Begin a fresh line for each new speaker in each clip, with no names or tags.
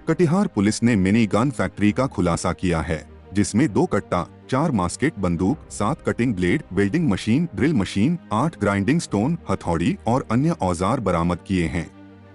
Katihar police ने mini gun factory का खुलासा किया है, जिसमें 2 कट्टा, 4 मास्केट बंदूक, 7 cutting blade, welding machine, drill machine, 8 grinding stone, हथौड़ी और अन्य औजार बरामद किए हैं।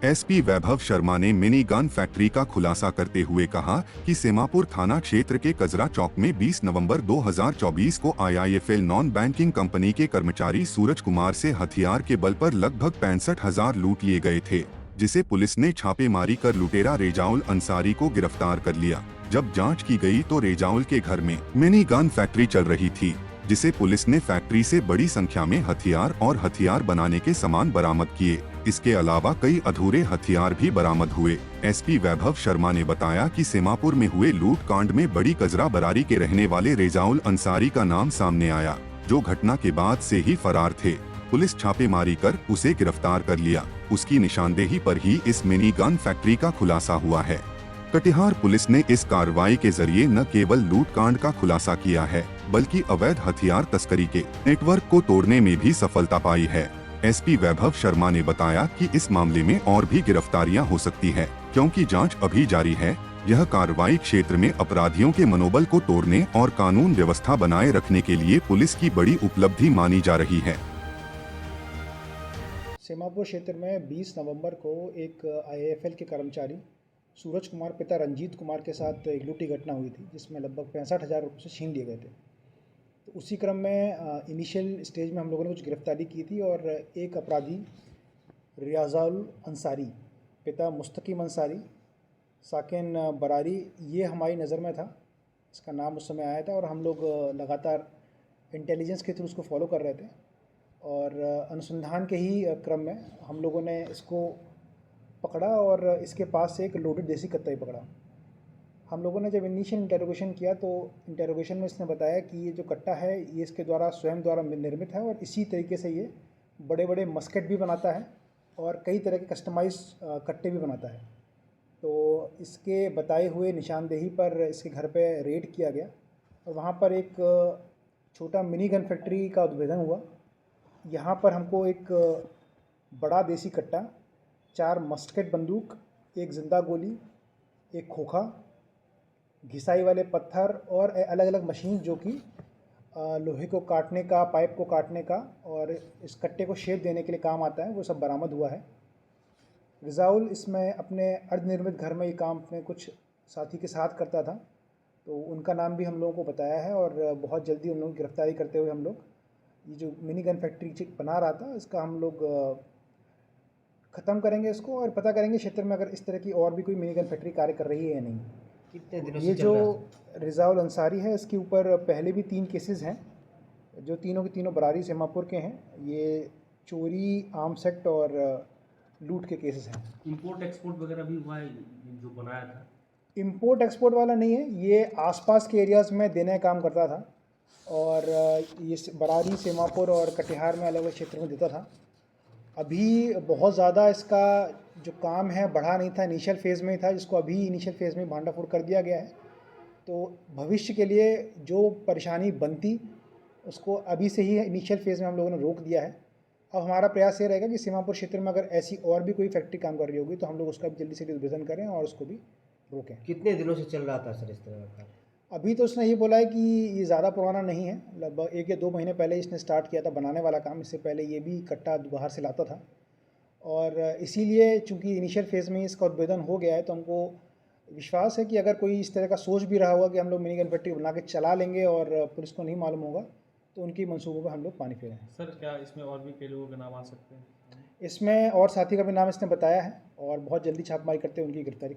एसपी वैभव शर्मा ने मिनी गन फैक्ट्री का खुलासा करते हुए कहा कि सेमापुर थाना क्षेत्र के कजरा चौक में 20 नवंबर 2024 को आईआईएफएल नॉन बैंकिंग कंपनी के कर्मचारी सूरज कुमार से हथियार के बल पर लगभग 65,000 लूट लिए गए थे, जिसे पुलिस ने छापेमारी कर लुटेरा रेजाउल अंसारी को गिरफ्तार कर लिया। जब जांच की गई तो रेजाउल के घर में मिनी गन फैक्ट्री चल रही थी, जिसे पुलिस ने फैक्ट्री से बड़ी संख्या में हथियार और हथियार बनाने के सामान बरामद किए। इसके अलावा कई अधूरे हथियार भी बरामद हुए। एसपी वैभव शर्मा ने बताया कि सेमापुर में हुए लूट कांड में बड़ी कजरा बरारी के रहने वाले रेजाउल अंसारी का नाम सामने आया, जो घटना के बाद से ही फरार थे। पुलिस छापेमारी कर उसे गिरफ्तार कर लिया। उसकी निशानदेही पर ही इस मिनी गन फैक्ट्री का खुलासा हुआ है। कटिहार पुलिस ने इस कार्रवाई के जरिए न केवल लूट कांड का खुलासा किया है, बल्कि अवैध हथियार तस्करी के नेटवर्क को तोड़ने में भी सफलता पाई है। एसपी वैभव शर्मा ने बताया कि इस मामले में और भी गिरफ्तारियां हो सकती है, क्योंकि जांच अभी जारी है। यह कार्रवाई क्षेत्र में अपराधियों के मनोबल को तोड़ने और कानून व्यवस्था बनाए रखने के लिए पुलिस की बड़ी उपलब्धि मानी जा रही है।
सेमापुर क्षेत्र में 20 नवंबर को एक आईआईएफएल के कर्मचारी सूरज कुमार पिता रंजीत कुमार के साथ एक लूटी घटना हुई थी, जिसमें लगभग 65,000 रुपये से छीन लिए गए थे। तो उसी क्रम में इनिशियल स्टेज में हम लोगों ने कुछ गिरफ्तारी की थी और एक अपराधी रियाजुल अंसारी पिता मुस्तकीम अंसारी साकिन बरारी, ये हमारी नज़र में था। इसका नाम उस समय आया था और हम लोग लगातार इंटेलिजेंस के थ्रू उसको फॉलो कर रहे थे और अनुसंधान के ही क्रम में हम लोगों ने इसको पकड़ा और इसके पास से एक लोडेड देसी कत्ता ही पकड़ा। हम लोगों ने जब इनिशियल इंटेरोगेशन किया तो इंटेरोगेशन में इसने बताया कि ये जो कट्टा है ये इसके द्वारा स्वयं द्वारा निर्मित है और इसी तरीके से ये बड़े बड़े मस्केट भी बनाता है और कई तरह के कस्टमाइज कट्टे भी बनाता है। तो इसके बताए हुए निशानदेही पर इसके घर पे रेड किया गया और वहाँ पर एक छोटा मिनी गन फैक्ट्री का उद्भेदन हुआ। यहाँ पर हमको एक बड़ा देसी कट्टा, 4 मस्केट बंदूक, 1 जिंदा गोली, 1 खोखा, घिसाई वाले पत्थर और अलग अलग मशीन जो कि लोहे को काटने का, पाइप को काटने का और इस कट्टे को शेप देने के लिए काम आता है, वो सब बरामद हुआ है। रिजाउल इसमें अपने अर्धनिर्मित घर में ये काम अपने कुछ साथी के साथ करता था, तो उनका नाम भी हम लोगों को बताया है और बहुत जल्दी उन लोगों की गिरफ्तारी करते हुए हम लोग ये जो मिनी गन फैक्ट्री बना रहा था इसका हम लोग ख़त्म करेंगे इसको और पता करेंगे क्षेत्र में अगर इस तरह की और भी कोई मिनी गन फैक्ट्री कार्य कर रही है या नहीं।
कितने दिनों
ये
से
जो
चल रहा है?
रिजाउल अंसारी है इसके ऊपर पहले भी 3 केसेस हैं, जो तीनों के तीनों बरारी सेमापुर के हैं। ये चोरी, आर्म्स एक्ट और लूट के केसेस हैं।
इंपोर्ट एक्सपोर्ट वगैरह भी हुआ है जो बनाया था?
इंपोर्ट एक्सपोर्ट वाला नहीं है, ये आसपास के एरियाज़ में देने का काम करता था और ये बरारी, सेमापुर और कटिहार में अलग अलग क्षेत्र में देता था। अभी बहुत ज़्यादा इसका जो काम है बढ़ा नहीं था, इनिशियल फेज़ में ही था, जिसको अभी इनिशियल फेज़ में भांडाफोड़ कर दिया गया है। तो भविष्य के लिए जो परेशानी बनती उसको अभी से ही इनिशियल फेज़ में हम लोगों ने रोक दिया है। अब हमारा प्रयास ये रहेगा कि सीमापुर क्षेत्र में अगर ऐसी और भी कोई फैक्ट्री काम कर रही होगी तो हम लोग उसका भी जल्दी से उद्भेदन करें और उसको भी रोकें।
कितने दिनों से चल रहा था सर इस तरह का?
अभी तो उसने ये बोला है कि ये ज़्यादा पुराना नहीं है, लगभग 1 या 2 महीने पहले इसने स्टार्ट किया था बनाने वाला काम। इससे पहले ये भी कट्टा बाहर से लाता था और इसीलिए चूँकि इनिशियल फेज़ में इसका उद्भेदन हो गया है तो हमको विश्वास है कि अगर कोई इस तरह का सोच भी रहा होगा कि हम लोग मिनी गन फैक्ट्री बना के चला लेंगे और पुलिस को नहीं मालूम होगा, तो उनकी मंसूबों पर हम लोग पानी फेरें।
सर, क्या इसमें और भी कई लोगों के नाम आ सकते हैं?
इसमें और साथी का भी नाम इसने बताया है और बहुत जल्दी छापेमारी करते हुए उनकी गिरफ्तारी